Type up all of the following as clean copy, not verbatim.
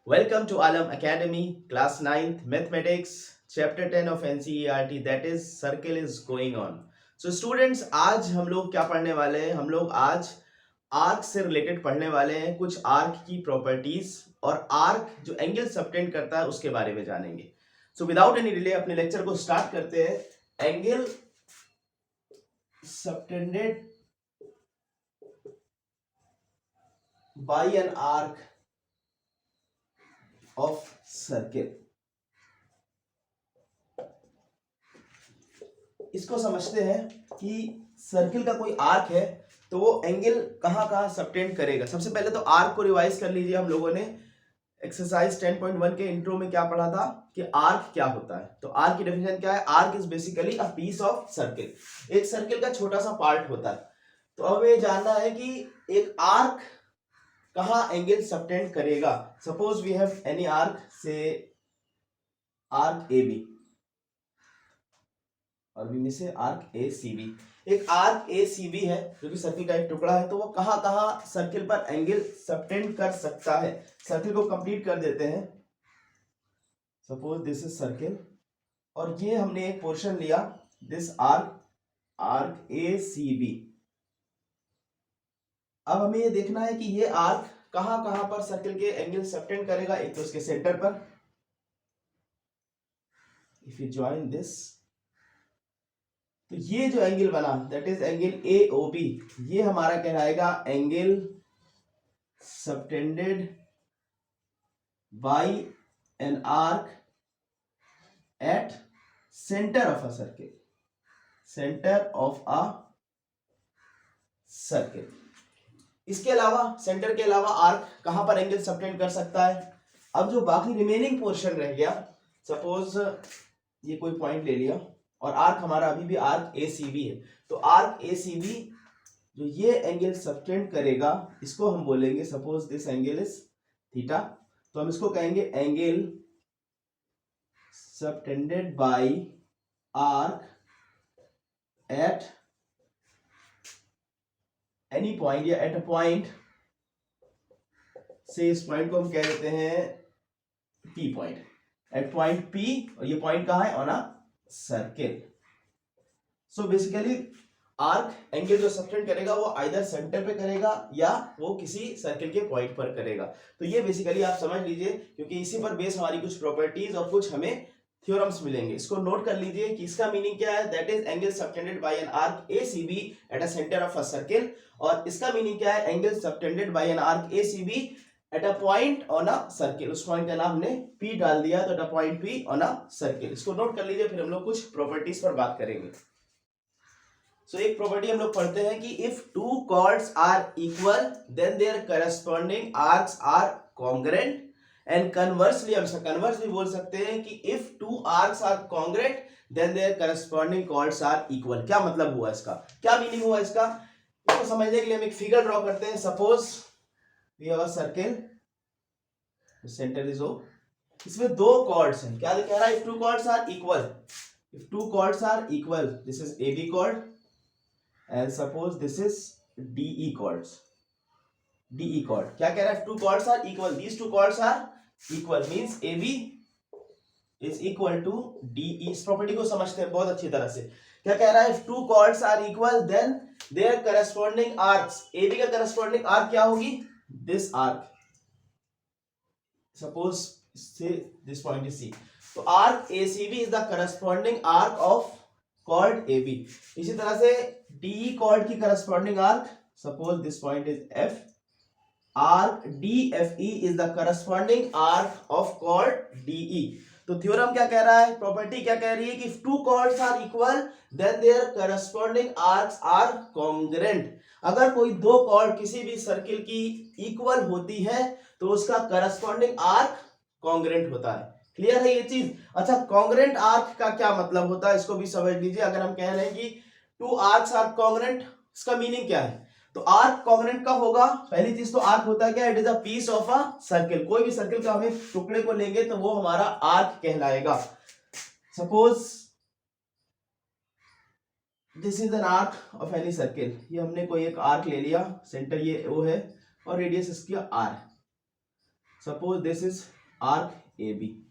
Welcome to Alam Academy, Class 9th Mathematics, Chapter 10 of NCERT, that is Circle is going on. So students, आज हम लोग क्या पढ़ने वाले हैं? हम लोग आज आर्क से रिलेटेड पढ़ने वाले हैं, कुछ आर्क की प्रॉपर्टीज और आर्क जो एंगल सबटेंड करता है उसके बारे में जानेंगे. सो विदाउट एनी डिले अपने लेक्चर को स्टार्ट करते हैं. Angle subtended by an arc of circle. इसको समझते हैं कि सर्किल का कोई आर्क है तो वो एंगल कहां कहां सबटेंड करेगा. सबसे पहले तो आर्क को रिवाइज कर लीजिए. हम लोगों ने एक्सरसाइज 10.1 के इंट्रो में क्या पढ़ा था कि आर्क क्या होता है. तो आर्क की डेफिनेशन क्या है? Arc is basically a piece of circle. एक सर्किल का छोटा सा पार्ट होता है. तो अब ये जानना है कि एक आर्क कहां एंगल सबटेंड करेगा. Suppose we have any arc, say arc A B or we may say arc A C B. एक आर्क ए सी बी है जो कि सर्किल का एक टुकड़ा है. तो वो कहां कहां सर्किल पर एंगल सबटेंड कर सकता है. सर्किल को कंप्लीट कर देते हैं. सपोज दिस इज सर्किल और ये हमने एक पोर्शन लिया, this arc A C B. अब हमें ये देखना है कि ये आर्क कहां कहां पर सर्किल के एंगल सबटेंड करेगा. एक तो उसके सेंटर पर, इफ यू ज्वाइन दिस, तो ये जो एंगल बना that is angle A O B, ये हमारा कहलाएगा angle subtended by an arc at centre of a circle. Centre of a circle. इसके अलावा, सेंटर के अलावा आर्क कहां पर एंगल सबटेंड कर सकता है. अब जो बाकी रिमेनिंग पोर्शन रह गया, सपोज ये कोई पॉइंट ले लिया और आर्क हमारा अभी भी आर्क ए सी बी है. तो आर्क ए सी बी जो ये एंगल सबटेंड करेगा इसको हम बोलेंगे, suppose this angle is theta, तो हम इसको कहेंगे angle subtended by arc at any point या एट अ पॉइंट, से इस पॉइंट को हम कह देते हैं P point. At point P, और ये पॉइंट कहां है? On a circle. So basically arc angle जो सबटेंड करेगा वो आइदर सेंटर पे करेगा या वो किसी सर्किल के पॉइंट पर करेगा. तो ये बेसिकली आप समझ लीजिए, क्योंकि इसी पर बेस हमारी कुछ प्रॉपर्टीज और कुछ हमें थ्योरम्स मिलेंगे. इसको नोट कर लीजिए कि इसका मीनिंग क्या है. That is angle subtended by an arc A C B at a centre of a circle. और इसका मीनिंग क्या है? Angle subtended by an arc A C B at a point on a circle. उस point का नाम हमने P डाल दिया, तो at a point P on a circle. इसको नोट कर लीजिए, फिर हम लोग कुछ प्रॉपर्टीज पर बात करेंगे. सो एक प्रॉपर्टी हम लोग पढ़ते हैं कि if two chords are equal then their corresponding arcs are congruent. And conversely, हम कन्वर्स भी बोल सकते हैं कि if two arcs are congruent then their corresponding chords are equal. क्या मतलब हुआ इसका, क्या मीनिंग हुआ इसका? इसको समझने के लिए हम एक फिगर ड्रॉ करते हैं. Suppose we have a circle, centre is O. इसमें दो कॉर्ड्स हैं. क्या कह रहा है? If two chords are equal, if two chords are equal, this is A B chord and suppose this is DE chords. DE chord क्या कह रहा है? Two chords are equal. These two chords are equal means AB is equal to DE. इस property को समझते हैं बहुत अच्छी तरह से. क्या कह रहा है? If two chords are equal then their corresponding arcs, AB का corresponding arc क्या होगी? This arc. Suppose say this point is C. तो arc ACB is the corresponding arc of chord AB. इसी तरह से DE chord की corresponding arc, suppose this point is F, arc DFE is the corresponding arc of chord DE. तो theorem क्या कह रहा है, प्रॉपर्टी क्या कह रही है कि if two chords are equal then their corresponding arcs are congruent. अगर कोई दो कॉर्ड किसी भी सर्किल की इक्वल होती है तो उसका करस्पॉन्डिंग आर्क कॉन्ग्रुएंट होता है. क्लियर है ये चीज? अच्छा, कॉन्ग्रुएंट आर्क का क्या मतलब होता है इसको भी समझ लीजिए. अगर हम कह रहे हैं कि टू आर्क्स आर कॉन्ग्रुएंट, इसका मीनिंग क्या है? तो आर्क कॉन्ग्रुएंट कब होगा? पहली चीज तो आर्क होता है क्या? It is a piece of a circle. कोई भी सर्किल का हमें टुकड़े को लेंगे तो वो हमारा आर्क कहलाएगा. Suppose this is an arc of any circle. ये हमने कोई एक आर्क ले लिया, सेंटर ये ओ है और रेडियस इसकी R. Suppose this is arc A B,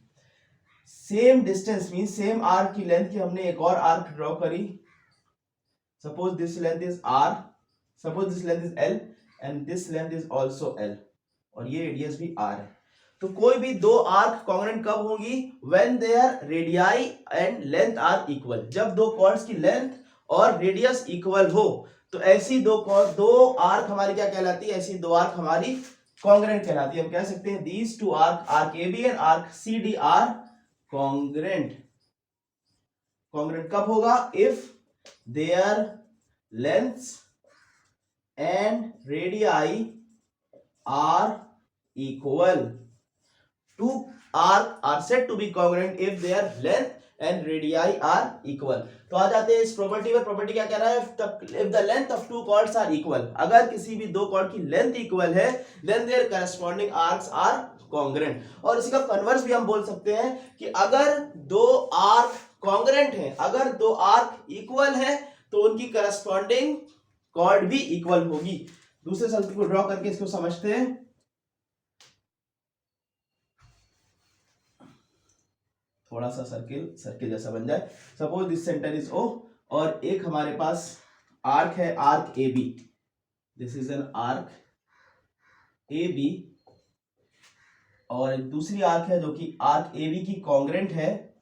same distance mean same arc की लेंथ की हमने एक और आर्क ड्रॉ करी, suppose this length is R, suppose this length is L and this length is also L, और ये radius भी are है। तो कोई भी दो आर्क कॉन्ग्रुएंट कब होंगी, when their radii and length are equal, जब दो कॉर्ड्स की लेंथ और रेडियस इक्वल हो, तो ऐसी दो आर्क हमारी क्या कहलाती है, ऐसी दो आर्क हमारी कॉन्ग्रुएंट कहलाती है। हम कह सकते हैं these two arc, arc A B and arc C D are congruent. Congruent कब होगा, if their lengths and radii are equal. Two arcs are said to be congruent if their length and radii are equal. तो आ जाते हैं इस property में। Property क्या कह रहा है, if the length of two chords are equal, अगर किसी भी दो कॉर्ड की लेंथ इक्वल है, then their corresponding arcs are congruent. और इसी का कन्वर्स भी हम बोल सकते हैं कि अगर दो आर्क कॉन्ग्रुएंट हैं, अगर दो आर्क इक्वल है, तो उनकी करस्पॉन्डिंग कॉर्ड भी इक्वल होगी। दूसरे सर्किल को ड्रॉ करके इसको समझते हैं। थोड़ा सा सर्किल जैसा बन जाए। Suppose this centre is O, और एक हमारे पास आर्क है, arc A B, this is an arc A B, और एक दूसरी आर्क है जो कि आर्क ए बी की कॉन्ग्रुएंट है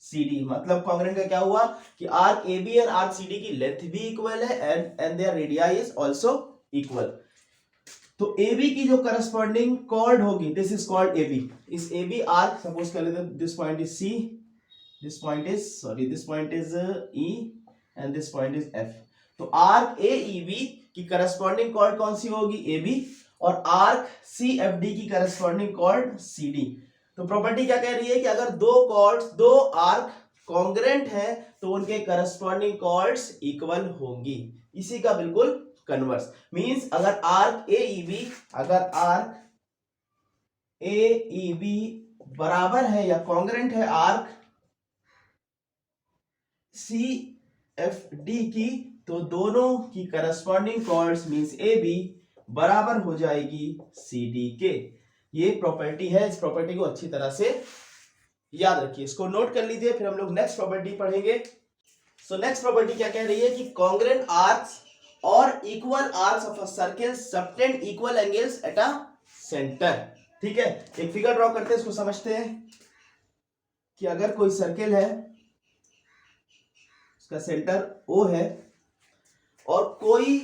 सी डी। मतलब कॉन्ग्रुएंट का क्या हुआ कि arc A B and arc C D की लेंथ भी इक्वल है and their radii is also equal. तो ए बी की जो करस्पॉन्डिंग कॉर्ड होगी, this is called A B. इस ए बी आर्क सपोज कर लेते हैं, this point is C, this point is E and this point is F. तो arc A E B की करस्पॉन्डिंग कॉर्ड कौन सी होगी, ए बी, और आर्क सी एफ डी की करस्पॉन्डिंग कॉर्ड सी डी। तो प्रॉपर्टी क्या कह रही है कि अगर दो आर्क कॉन्ग्रुएंट है तो उनके करस्पॉन्डिंग कॉर्ड्स इक्वल होंगी। इसी का बिल्कुल कन्वर्स मींस अगर आर्क ए ई बी बराबर है या कॉन्ग्रुएंट है आर्क सी एफ डी की, तो दोनों की corresponding chords means A B बराबर हो जाएगी सी डी के। ये प्रॉपर्टी है, इस प्रॉपर्टी को अच्छी तरह से याद रखिए, इसको नोट कर लीजिए, फिर हम लोग नेक्स्ट प्रॉपर्टी पढ़ेंगे। सो नेक्स्ट प्रॉपर्टी क्या कह रही है कि कॉन्ग्रुएंट आर्क्स और equal arcs of a circle subtend equal angles eight a centre. ठीक है, एक फिगर ड्रॉ करते हैं, इसको समझते हैं कि अगर कोई सर्किल है, उसका सेंटर ओ है, और कोई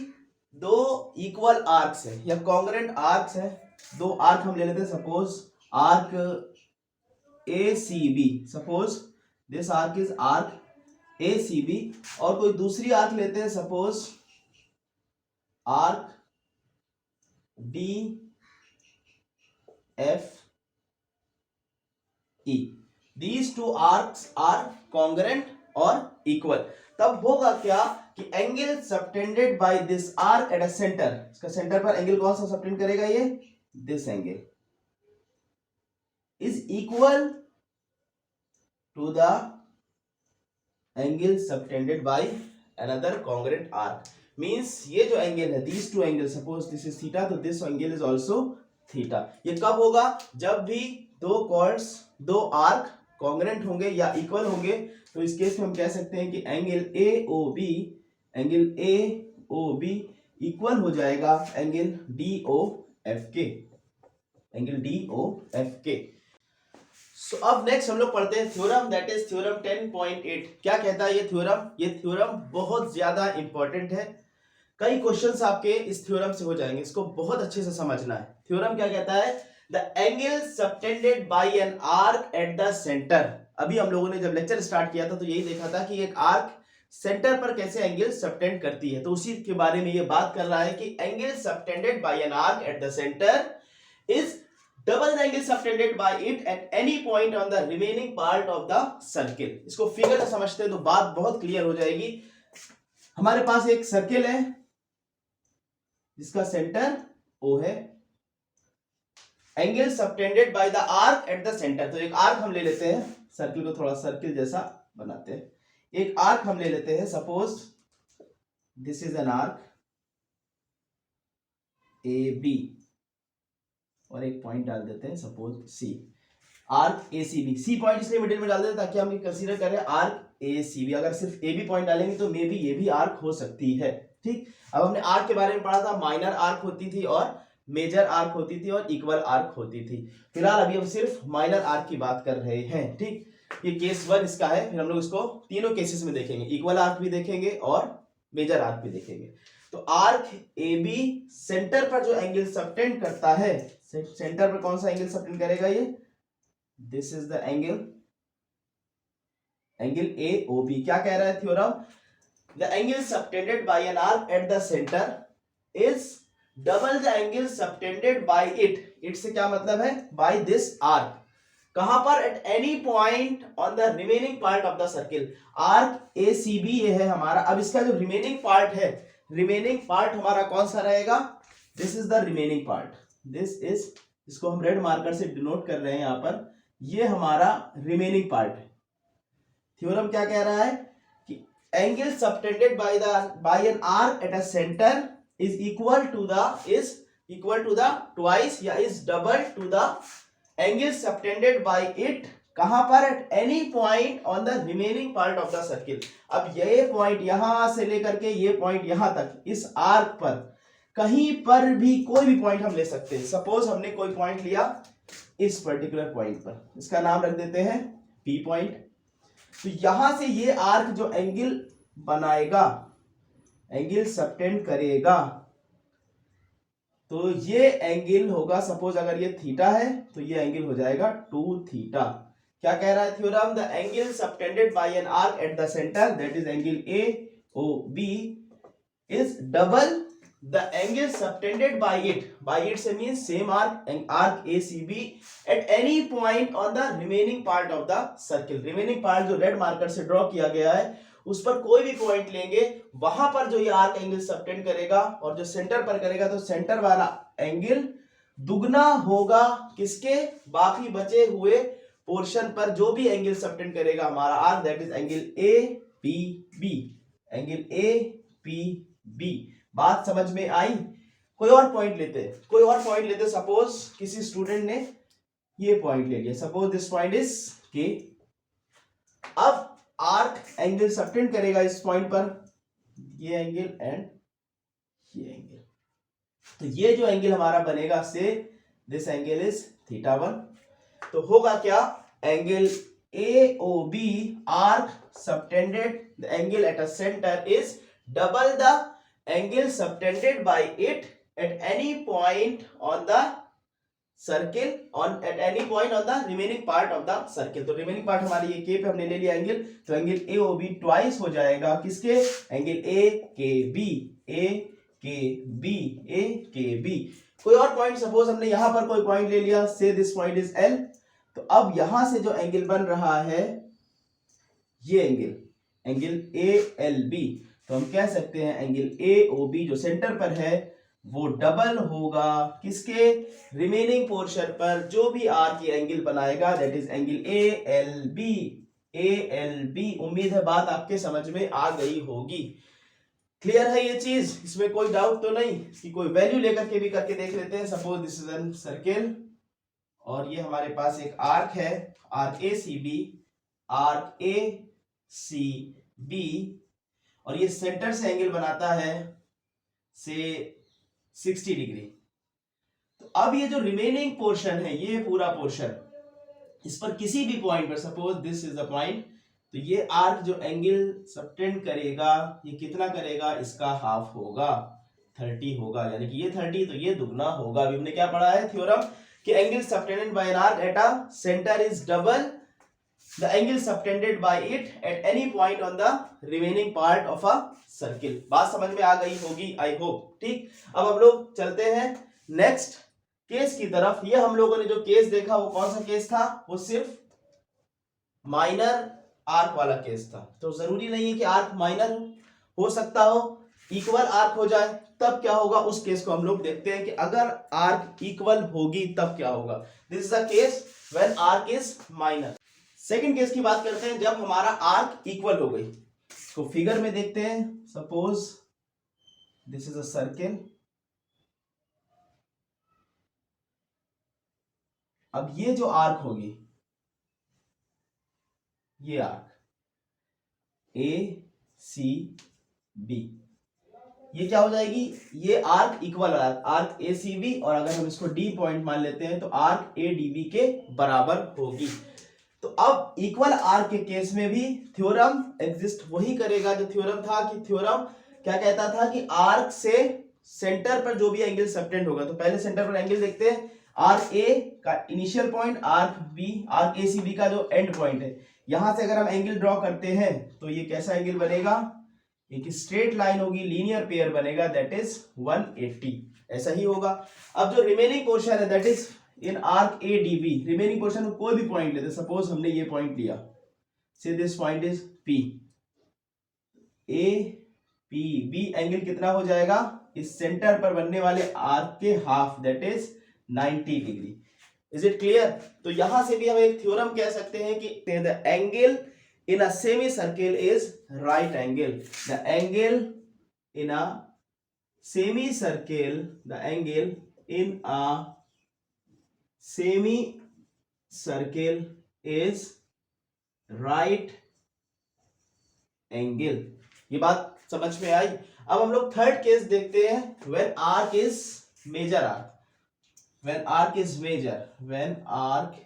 दो इक्वल आर्क्स है या कॉन्ग्रुएंट आर्क्स है, दो आर्क हम ले लेते हैं, suppose arc A C B, suppose this arc is arc A C B, और कोई दूसरी आर्क लेते हैं, suppose arc D F E. These two arcs are congruent और इक्वल। तब होगा क्या कि angle subtended by this arc at a centre, इसका सेंटर पर एंगल कौन सा सबटेंड करेगा, ये this angle is equal to the angle subtended by another congruent arc. Means ये जो एंगल है, these two angle, suppose this is theta, तो this angle is also theta. ये कब होगा, जब भी दो कॉर्ड्स, दो आर्क कॉन्ग्रुएंट होंगे या इक्वल होंगे। तो इस केस में हम कह सकते हैं कि angle A O B equal हो जाएगा एंगल डी ओ एफ के, एंगल डी ओ एफ के। सो अब नेक्स्ट हम लोग पढ़ते हैं थ्योरम, दैट इज थ्योरम 10.8। क्या कहता है ये थ्योरम? ये थ्योरम बहुत ज्यादा इंपॉर्टेंट है, कई क्वेश्चंस आपके इस थ्योरम से हो जाएंगे, इसको बहुत अच्छे से समझना है। थ्योरम क्या कहता है, the angle subtended by an arc at the centre. अभी हम लोगों ने जब लेक्चर स्टार्ट किया था तो यही देखा था कि एक आर्क सेंटर पर कैसे एंगल सबटेंड करती है, तो उसी के बारे में ये बात कर रहा है कि angle subtended by an arc at the centre is double the angle subtended by it at any point on the remaining part of the circle। इसको फिगर से समझते हैं तो बात बहुत क्लियर हो जाएगी। हमारे पास एक सर्किल है जिसका सेंटर O है, angle subtended by the arc at the centre. तो एक आर्क हम ले लेते हैं, सर्किल को थोड़ा सर्किल जैसा बनाते हैं, एक आर्क हम ले लेते हैं, suppose this is an arc A B, और एक पॉइंट डाल देते हैं suppose C, arc A C B. C point इसलिए मिडिल में डाल देते हैं ताकि हम कंसीडर करें आर्क ए सी बी। अगर सिर्फ ए बी पॉइंट डालेंगे तो मे बी ये भी आर्क हो सकती है। ठीक, अब हमने आर्क के बारे में पढ़ा था, माइनर आर्क होती थी और मेजर आर्क होती थी और इक्वल आर्क होती थी। फिलहाल अभी हम सिर्फ माइनर आर्क की बात कर रहे हैं। ठीक, ये केस 1 इसका है, फिर हम लोग इसको तीनों केसेस में देखेंगे, इक्वल आर्क भी देखेंगे और मेजर आर्क भी देखेंगे। तो आर्क ए बी सेंटर पर जो एंगल सबटेंड करता है, सेंटर पर कौन सा एंगल सबटेंड करेगा, ये this is the angle, angle A O B. क्या कह रहा है theorem, the angle subtended by an arc at the centre is double the angle subtended by it. It से क्या मतलब है, बाय दिस आर्क। कहां पर, at any point on the remaining part of the circle. Arc A C B ये है हमारा। अब इसका जो रिमेनिंग पार्ट है, रिमेनिंग पार्ट हमारा कौन सा रहेगा, this is the remaining part, this is, इसको हम रेड मार्कर से डिनोट कर रहे हैं यहां पर, ये हमारा रिमेनिंग पार्ट है। थ्योरम क्या कह रहा है कि angle subtended by an arc at a centre is equal to the twice या is double to the angle subtended by it, कहां पर, at any point on the remaining part of the circle. अब ये point यहां से लेकर के ये पॉइंट यहां तक, इस आर्क पर कहीं पर भी कोई भी पॉइंट हम ले सकते हैं। सपोज हमने कोई पॉइंट लिया इस पर्टिकुलर पॉइंट पर, इसका नाम रख देते हैं पी पॉइंट। तो यहां से ये आर्क जो एंगल बनाएगा, एंगल सबटेंड करेगा, तो ये एंगल होगा, सपोज अगर ये थीटा है तो ये एंगल हो जाएगा 2 थीटा। क्या कह रहा है theorem, the angle subtended by an arc at the centre that is angle A O B is double the angle subtended by it से means same arc A C B at any point on the remaining part of the circle. Remaining part जो red marker से draw किया गया है उस पर कोई भी पॉइंट लेंगे, वहां पर जो ये आर्क एंगल सबटेंड करेगा और जो सेंटर पर करेगा, तो सेंटर वाला एंगल दुगना होगा किसके, बाकी बचे हुए पोर्शन पर जो भी एंगल सबटेंड करेगा हमारा arc, that is angle A P B, angle A P B. बात समझ में आई। कोई और पॉइंट लेते, सपोज किसी स्टूडेंट ने ये पॉइंट ले लिया, सपोज दिस पॉइंट इज के। अब आर्क एंगल सबटेंड करेगा इस पॉइंट पर, ये एंगल एंड ये एंगल, तो ये जो एंगल हमारा बनेगा से दिस एंगल इज थीटा 1। तो होगा क्या, angle A O B arc subtended the angle at a centre is double the angle subtended by it at any point on the circle, at any point on the remaining part of the circle। तो remaining part हमारी ये के पे हमने ले लिया angle, तो angle A O B twice हो जाएगा किसके, एंगल ए के बी, ए के बी, ए के बी। कोई और पॉइंट, सपोज हमने यहां पर कोई पॉइंट ले लिया, say this point is L. तो अब यहां से जो एंगल बन रहा है ये एंगल ए एल बी, तो हम कह सकते हैं एंगल ए ओ बी जो सेंटर पर है वो डबल होगा किसके, रिमेनिंग पोर्शन पर जो भी आर्क ये एंगल बनाएगा, that is angle A L B, A L B. उम्मीद है बात आपके समझ में आ गई होगी। क्लियर है ये चीज, इसमें कोई डाउट तो नहीं। इसकी कोई वैल्यू लेकर के भी करके देख लेते हैं। Suppose this is an circle और ये हमारे पास एक आर्क है, arc A C B, arc A C B, और ये सेंटर से एंगल बनाता है से 60 डिग्री। तो अब ये जो रिमेनिंग पोर्शन है, ये पूरा पोर्शन, इस पर किसी भी पॉइंट पर, suppose this is the point, तो ये आर्क जो एंगल सबटेंड करेगा ये कितना करेगा, इसका हाफ होगा, 30 होगा, यानी कि ये 30 तो ये दुगना होगा। अभी हमने क्या पढ़ा है थ्योरम कि angle subtended by an arc at a centre is double the angle subtended by it at any point on the remaining part of a circle. बात समझ में आ गई होगी, आई होप। ठीक, अब हम लोग चलते हैं नेक्स्ट केस की तरफ। ये हम लोगों ने जो केस देखा वो कौन सा केस था, वो सिर्फ माइनर आर्क वाला केस था। तो जरूरी नहीं है कि आर्क माइनर हो सकता हो, इक्वल आर्क हो जाए, तब क्या होगा उस केस को हम लोग देखते हैं कि अगर आर्क इक्वल होगी तब क्या होगा। This is a case when arc is minor. Second case की बात करते हैं जब हमारा आर्क इक्वल हो गई। तो फिगर में देखते हैं, suppose this is a circle, अब ये जो आर्क होगी, ये आर्क ए सी बी, ये क्या हो जाएगी, ये arc equal arc A C B, और अगर हम इसको डी पॉइंट मान लेते हैं तो आर्क ए डी बी के बराबर होगी। तो अब इक्वल आर्क के केस में भी थ्योरम एग्जिस्ट वही करेगा जो थ्योरम था, कि थ्योरम क्या कहता था कि आर्क से सेंटर पर जो भी एंगल सबटेंड होगा, तो पहले सेंटर पर एंगल देखते हैं, आर्क ए का initial point, arc A C B का जो एंड पॉइंट है, यहां से अगर हम एंगल ड्रॉ करते हैं तो ये कैसा एंगल बनेगा, एक स्ट्रेट लाइन होगी, लीनियर पेयर बनेगा, दैट इज 180, ऐसा ही होगा। अब जो रिमेनिंग पोर्शन है that is in arc A D B, remaining portion में कोई भी पॉइंट लेते, सपोज हमने ये पॉइंट लिया, say this point is P, A P B angle कितना हो जाएगा, इस सेंटर पर बनने वाले आर्क के half, that is 90 degree. Is it clear? तो यहां से भी हम एक थ्योरम कह सकते हैं कि the angle in a semicircle is right angle. The angle in a semicircle, the angle in a semicircle is right angle. ये बात समझ में आई? अब हम लोग थर्ड केस देखते हैं, when arc is major arc. When arc is major, when arc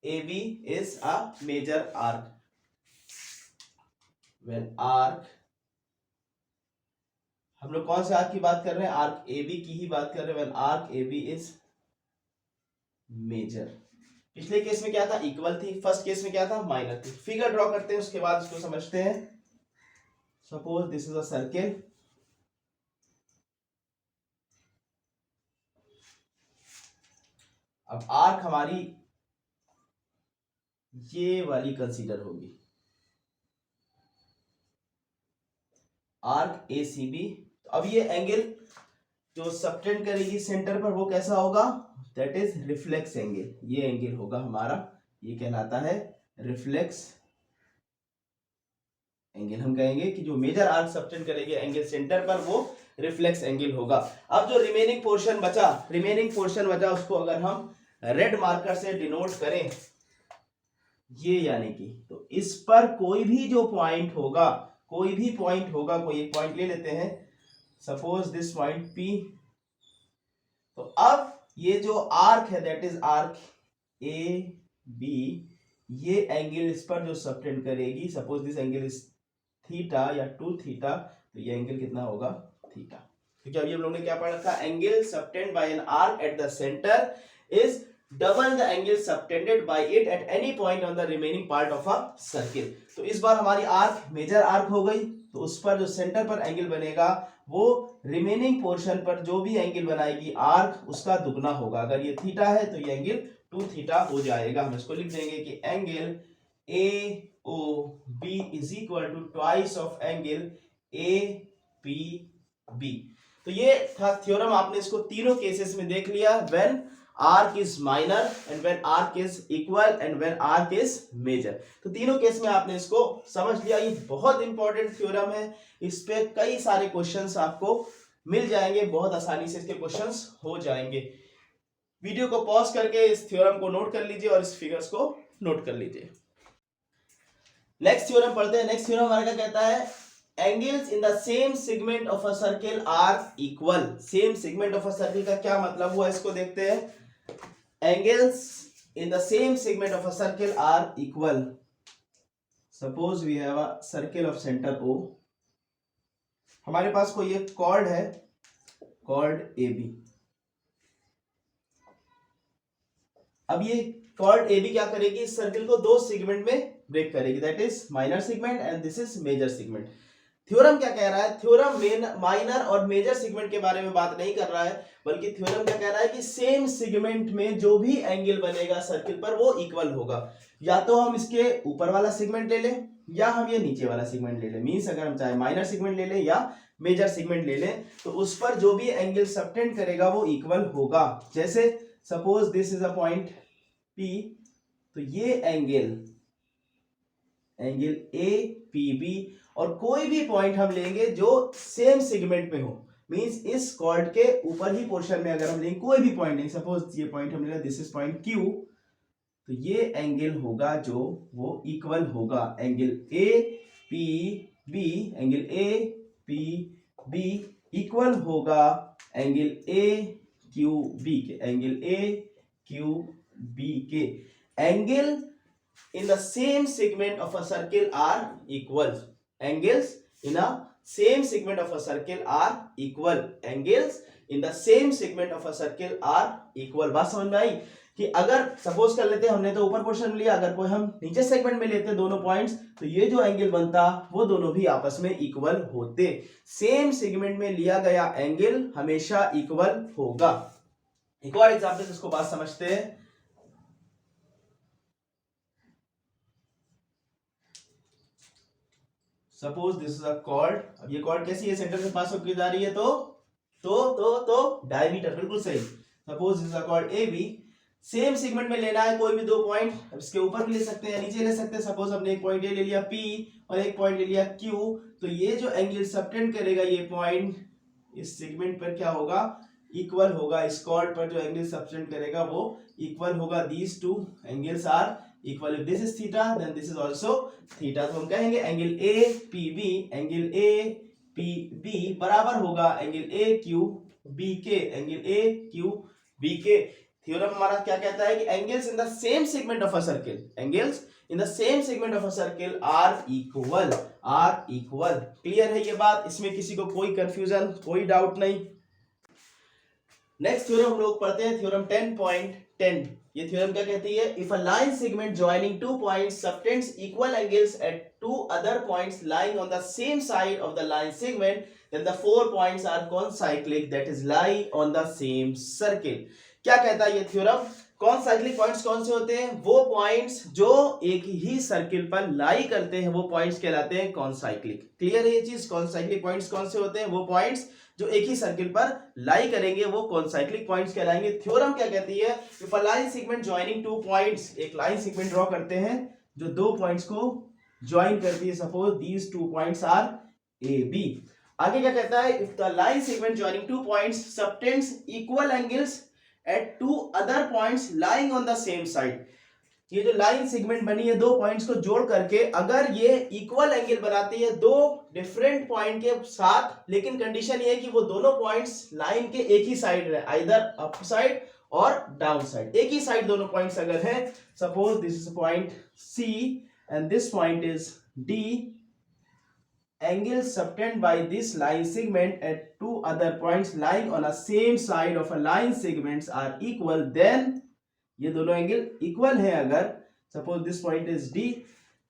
AB is a major arc. When arc, हम लोग कौन से आर्क की बात कर रहे हैं, आर्क AB की ही बात कर रहे हैं। When arc AB is major. पिछले केस में क्या था, इक्वल थी, फर्स्ट केस में क्या था, माइनर थी। फिगर ड्रॉ करते हैं, उसके बाद इसको समझते हैं। Suppose this is a circle, अब आर्क हमारी ये वाली कंसीडर होगी, आर्क ए सी बी। अब ये एंगल जो सबटेंड करेगी सेंटर पर वो कैसा होगा, दैट इज रिफ्लेक्स एंगल, ये एंगल होगा हमारा, ये कहलाता है रिफ्लेक्स एंगल। हम कहेंगे कि जो मेजर आर्क सबटेंड करेगी एंगल सेंटर पर वो रिफ्लेक्स एंगल होगा। अब जो रिमेनिंग पोर्शन बचा उसको अगर हम रेड मार्कर से डिनोट करें, ये यानी कि, तो इस पर कोई भी जो पॉइंट होगा, कोई एक पॉइंट ले लेते हैं, सपोज दिस पॉइंट P। तो अब ये जो आर्क है that is arc A B, ये एंगल इस पर जो सबटेंड करेगी, suppose this angle is theta या 2 थीटा, तो ये एंगल कितना होगा, थीटा। क्योंकि अभी हम लोगों ने क्या पढ़ा था, angle subtend by an arc at the centre is double the angle subtended by it at any point on the remaining part of a circle. तो इस बार हमारी आर्क मेजर आर्क हो गई, तो उस पर जो सेंटर पर एंगल बनेगा वो रिमेनिंग पोर्शन पर जो भी एंगल बनाएगी आर्क, उसका दुगना होगा। अगर ये थीटा है तो ये एंगल 2 थीटा हो जाएगा। हम इसको लिख देंगे कि angle A O B is equal to twice of angle A P B. तो ये था थ्योरम, आपने इसको तीनों केसेस में देख लिया, when arc is minor and when arc is equal and when arc is major. तो तीनों केस में आपने इसको समझ लिया। ये बहुत इंपॉर्टेंट थ्योरम है, इस पे कई सारे क्वेश्चंस आपको मिल जाएंगे, बहुत आसानी से इसके क्वेश्चंस हो जाएंगे। वीडियो को पॉज करके इस थ्योरम को नोट कर लीजिए और इस फिगर्स को नोट कर लीजिए। नेक्स्ट थ्योरम पढ़ते हैं। नेक्स्ट थ्योरम हमारा क्या कहता है, angles in the same segment of a circle are equal. Same segment of a circle का क्या मतलब हुआ, इसको देखते हैं। Angles in the same segment of a circle are equal. Suppose we have a circle of center O. हमारे पास कोई एक chord है, chord AB। अब ये chord AB क्या करेगी, इस सर्किल को दो सेगमेंट में ब्रेक करेगी, that is minor segment and this is major segment. Theorem क्या कह रहा है, थ्योरम माइनर और मेजर सेगमेंट के बारे में बात नहीं कर रहा है, बल्कि थ्योरम क्या कह रहा है कि सेम सेगमेंट में जो भी एंगल बनेगा सर्किल पर वो इक्वल होगा। या तो हम इसके ऊपर वाला सेगमेंट ले लें या हम ये नीचे वाला सेगमेंट ले लें। मींस अगर हम चाहे माइनर सेगमेंट ले लें या मेजर सेगमेंट ले लें, तो उस पर जो भी एंगल सबटेंड करेगा वो इक्वल होगा। जैसे suppose this is a point P, तो ये एंगल ए पी बी, और कोई भी पॉइंट हम लेंगे जो सेम सेगमेंट में हो, मींस इस कॉर्ड के ऊपर ही पोर्शन में अगर हम लेंगे कोई भी पॉइंट लेंगे, सपोज ये पॉइंट हमने लिया, दिस इज पॉइंट क्यू, तो ये एंगल होगा जो वो इक्वल होगा angle A P B, angle A P B equal होगा एंगल ए क्यू बी के, एंगल ए क्यू बी के। Angle in the same segment of a circle are equal. Angles in a same segment of a circle are equal. Angles in the same segment of a circle are equal. बात समझ में आई कि अगर suppose कर लेते हैं, हमने तो ऊपर पोर्शन लिया, अगर कोई हम नीचे सेगमेंट में लेते दोनों पॉइंट्स, तो ये जो एंगल बनता वो दोनों भी आपस में इक्वल होते। सेम सेगमेंट में लिया गया एंगल हमेशा इक्वल होगा। एक और एग्जांपल इसको बात समझते हैं। Suppose this is a cord. अब ये कॉर्ड कैसी है, सेंटर से पास होकर जा रही है, तो डायमीटर बिल्कुल सही। Suppose this is a chord A B, same segment में लेना है कोई भी दो पॉइंट, अब इसके ऊपर भी ले सकते हैं या नीचे ले सकते हैं। सपोज हमने एक पॉइंट ए ले लिया P और एक पॉइंट ले लिया Q, तो ये जो एंगल सबटेंड करेगा ये पॉइंट इस सेगमेंट पर क्या होगा, इक्वल होगा। इस कॉर्ड पर जो एंगल सबटेंड करेगा वो इक्वल होगा। These two angles are equal. If this is theta then this is also theta. तो हम कहेंगे angle A P B, angle A P B बराबर होगा एंगल ए क्यू बी के, एंगल ए क्यू बी के। Theorem हमारा क्या कहता है कि angles in the same segment of a circle, angles in the same segment of a circle are equal, are equal. Clear है ये बात, इसमें किसी को कोई कंफ्यूजन, कोई डाउट नहीं। नेक्स्ट थ्योरम हम लोग पढ़ते हैं, थ्योरम 10.10। ये थ्योरम क्या कहती है, if a line segment joining two points subtends equal angles at two other points lying on the same side of the line segment, then the four points are concyclic that is lie on the same circle. क्या कहता है ये theorem, कॉनसाइक्लिक points कौन से होते हैं, वो points जो एक ही सर्किल पर लाई करते हैं वो पॉइंट्स कहलाते हैं कॉनसाइक्लिक। क्लियर है ये चीज, कॉनसाइक्लिक पॉइंट्स कौन से होते हैं, वो पॉइंट्स जो एक ही सर्किल पर लाई करेंगे वो कॉनसाइक्लिक पॉइंट्स कहलाएंगे। थ्योरम क्या कहती है, if a line segment joining two points, एक लाइन सेगमेंट ड्रॉ करते हैं जो दो पॉइंट्स को ज्वाइन करती है, suppose these two points are A B. आगे क्या कहता है, if the line segment joining two points subtends equal angles at two other points lying on the same side. ये जो लाइन सेगमेंट बनी है दो पॉइंट्स को जोड़ करके, अगर ये इक्वल एंगल बनाती है दो डिफरेंट पॉइंट के साथ, लेकिन कंडीशन ये है कि वो दोनों पॉइंट्स लाइन के एक ही साइड रहे, आइदर अप साइड और डाउन साइड, एक ही साइड दोनों पॉइंट्स अगर है। Suppose this is point C and this point is D, angles subtended by this line segment at two other points lying on a same side of a line segments are equal, then ये दोनों angle equal है अगर, suppose this point is D,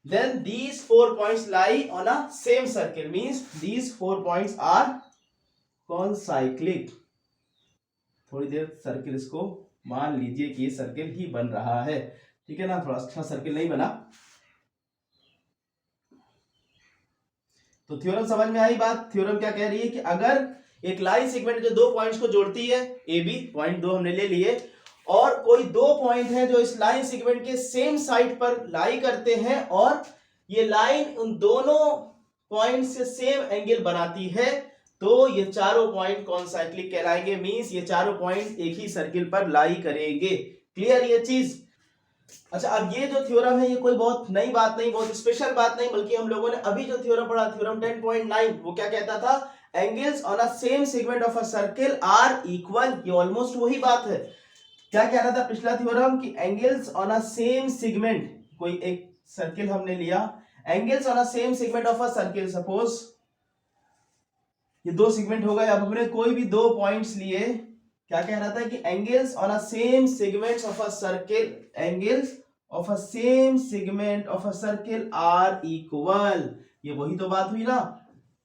then these four points lie on a same circle, means these four points are concyclic। थोड़ी देर circle इसको मान लीजिए कि ये सर्किल ही बन रहा है, ठीक है ना, थोड़ा अच्छा सर्किल नहीं बना। तो थ्योरम समझ में आई बात। थ्योरम क्या कह रही है कि अगर एक लाइन सेगमेंट जो दो पॉइंट्स को जोड़ती है, ए बी पॉइंट दो हमने ले लिए, और कोई दो पॉइंट है जो इस लाइन सेगमेंट के सेम साइड पर लाई करते हैं, और ये लाइन उन दोनों पॉइंट से सेम एंगल बनाती है, तो ये चारों पॉइंट कॉनसाइक्लिक कहलाएंगे। मींस ये चारों पॉइंट एक ही सर्किल पर लाई करेंगे। क्लियर ये चीज। अच्छा, अब ये जो थ्योरम है ये कोई बहुत नई बात नहीं, बहुत स्पेशल बात नहीं, बल्कि हम लोगों ने अभी जो थ्योरम पढ़ा थ्योरम 10.9, वो क्या कहता था, angles on a same segment of a circle are equal. ये ऑलमोस्ट वही बात है। क्या कह रहा था पिछला थ्योरम कि angles on a same segment, कोई एक सर्किल हमने लिया, angles on a same segment of a circle, suppose ये दो सेगमेंट हो गए, अब हमने कोई भी दो पॉइंट्स लिए, क्या कह रहा था कि angles on a same segments of a circle, angles of a same segment of a circle are equal. ये वही तो बात हुई ना।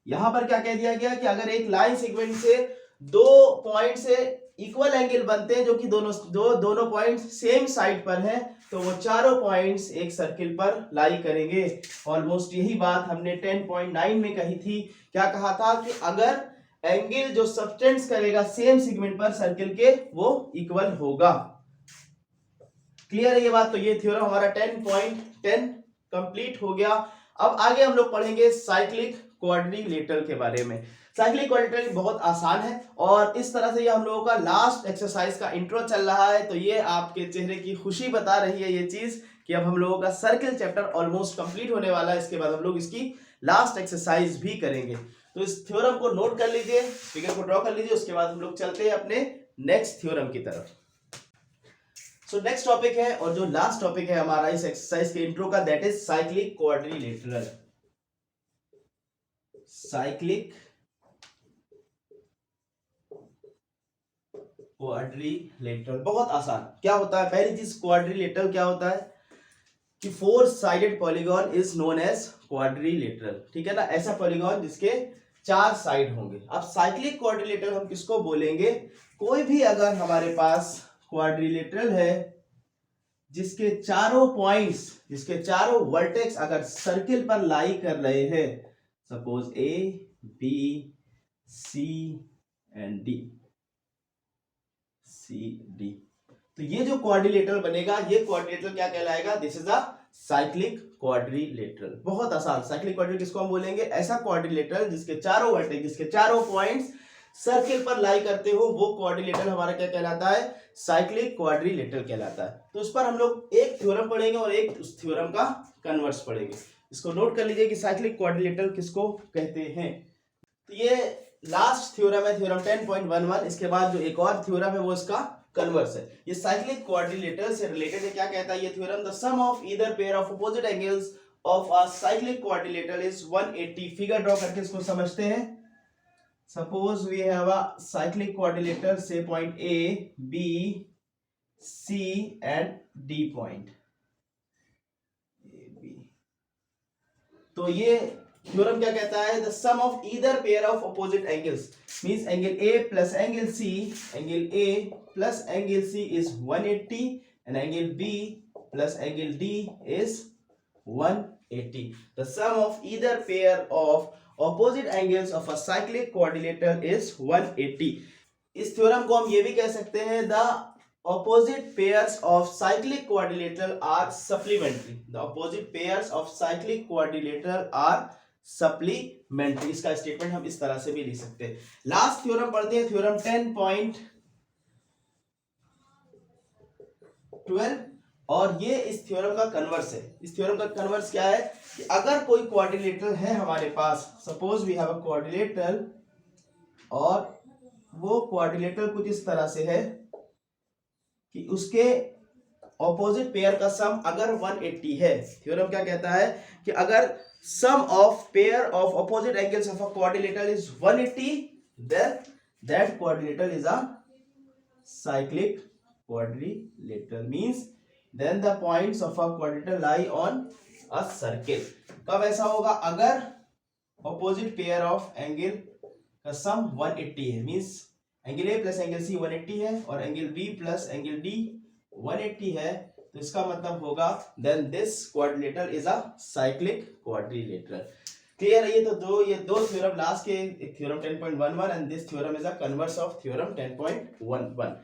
यहां पर क्या कह दिया गया कि अगर एक लाइन सेगमेंट से दो पॉइंट से इक्वल एंगल बनते हैं, जो कि दोनों पॉइंट्स सेम साइड पर हैं, तो वो चारों पॉइंट्स एक सर्किल पर लाई करेंगे। ऑलमोस्ट यही बात हमने 10.9 में कही थी। क्या कहा था कि अगर एंगल जो सबटेंड्स करेगा सेम सेगमेंट पर सर्किल के, वो इक्वल होगा। क्लियर है ये बात। तो ये थ्योरम हमारा 10.10 कंप्लीट हो गया। अब आगे हम लोग पढ़ेंगे साइक्लिक क्वाड्रिलेटरल के बारे में। साइक्लिक क्वाड्रिलेटरल बहुत आसान है और इस तरह से ये हम लोगों का लास्ट एक्सरसाइज का इंट्रो चल रहा है। तो ये आपके चेहरे की खुशी बता रही है ये चीज कि अब हम लोगों का सर्किल चैप्टर ऑलमोस्ट कंप्लीट होने वाला है। इसके बाद हम लोग इसकी लास्ट एक्सरसाइज भी करेंगे। तो इस थ्योरम को नोट कर लीजिए, फिगर को ड्रॉ कर लीजिए, उसके बाद हम लोग चलते हैं अपने नेक्स्ट थ्योरम की तरफ। सो नेक्स्ट टॉपिक है और जो लास्ट टॉपिक है हमारा इस एक्सरसाइज के इंट्रो का, that is cyclic quadrilateral. Cyclic quadrilateral बहुत आसान। क्या होता है पहली चीज, क्वाड्रिलेटरल क्या होता है कि 4 sided polygon is known as quadrilateral. ठीक है ना, ऐसा पॉलीगॉन जिसके 4 साइड होंगे। अब साइक्लिक क्वाड्रिलेटरल हम किसको बोलेंगे, कोई भी अगर हमारे पास क्वाड्रिलेटरल है जिसके चारों पॉइंट्स, जिसके चारों वर्टेक्स अगर सर्किल पर लाई कर रहे हैं, suppose A B C and D, C D, तो ये जो क्वाड्रिलेटरल बनेगा, ये क्वाड्रिलेटरल क्या कहलाएगा, this is a cyclic quadrilateral. बहुत आसान। साइक्लिक क्वाड्रिलेटरल किसको हम बोलेंगे, ऐसा क्वाड्रिलेटरल जिसके चारों वर्टेक्स, जिसके चारों पॉइंट्स सर्किल पर लाई करते हो, वो क्वाड्रिलेटरल हमारा क्या कहलाता है, साइक्लिक क्वाड्रिलेटरल कहलाता है। तो उस पर हम लोग एक थ्योरम पढ़ेंगे और एक उस थ्योरम का कन्वर्स पढ़ेंगे। इसको नोट कर लीजिए कि साइक्लिक क्वाड्रिलेटरल किसको कहते हैं। तो ये लास्ट थ्योरम है, थ्योरम 10.11। इसके बाद जो एक और थ्योरम है वो इसका कन्वर्स है। ये साइक्लिक क्वाड्रिलेटरल से रिलेटेड है। क्या कहता है ये थ्योरम, the sum of either pair of opposite angles of a cyclic quadrilateral is 180। Figure draw करके इसको समझते हैं। Suppose we have a cyclic quadrilateral, say point A, B, C and D point. A, B. तो ये theorem क्या कहता है, the sum of either pair of opposite angles means angle A plus angle C, angle A plus angle C is 180 and angle B plus angle D is 180. The sum of either pair of opposite angles of a cyclic quadrilateral is 180. इस theorem को हम ये भी कह सकते हैं, the opposite pairs of cyclic quadrilateral are supplementary. The opposite pairs of cyclic quadrilateral are supplementary. इसका statement हम इस तरह से भी लिख सकते हैं। लास्ट थ्योरम पढ़ते हैं, थ्योरम 10.12 और ये इस थ्योरम का कन्वर्स है। इस थ्योरम का कन्वर्स क्या है कि अगर कोई क्वाड्रिलेटरल है हमारे पास, suppose we have a quadrilateral और वो क्वाड्रिलेटरल कुछ इस तरह से है कि उसके ऑपोजिट पेयर का सम अगर 180 है, थ्योरम क्या कहता है कि अगर sum of pair of opposite angles of a quadrilateral is 180, then that quadrilateral is a cyclic quadrilateral. Means then the points of a quadrilateral lie on a circle. कब ऐसा होगा, अगर opposite pair of angle का सम 180 है, means angle A plus angle C 180 है और angle B plus angle D 180 है, तो इसका मतलब होगा then this quadrilateral is a cyclic quadrilateral. Clear है? ये दो थ्योरम लास्ट के, theorem 10.11 and this theorem is a converse of theorem 10.11.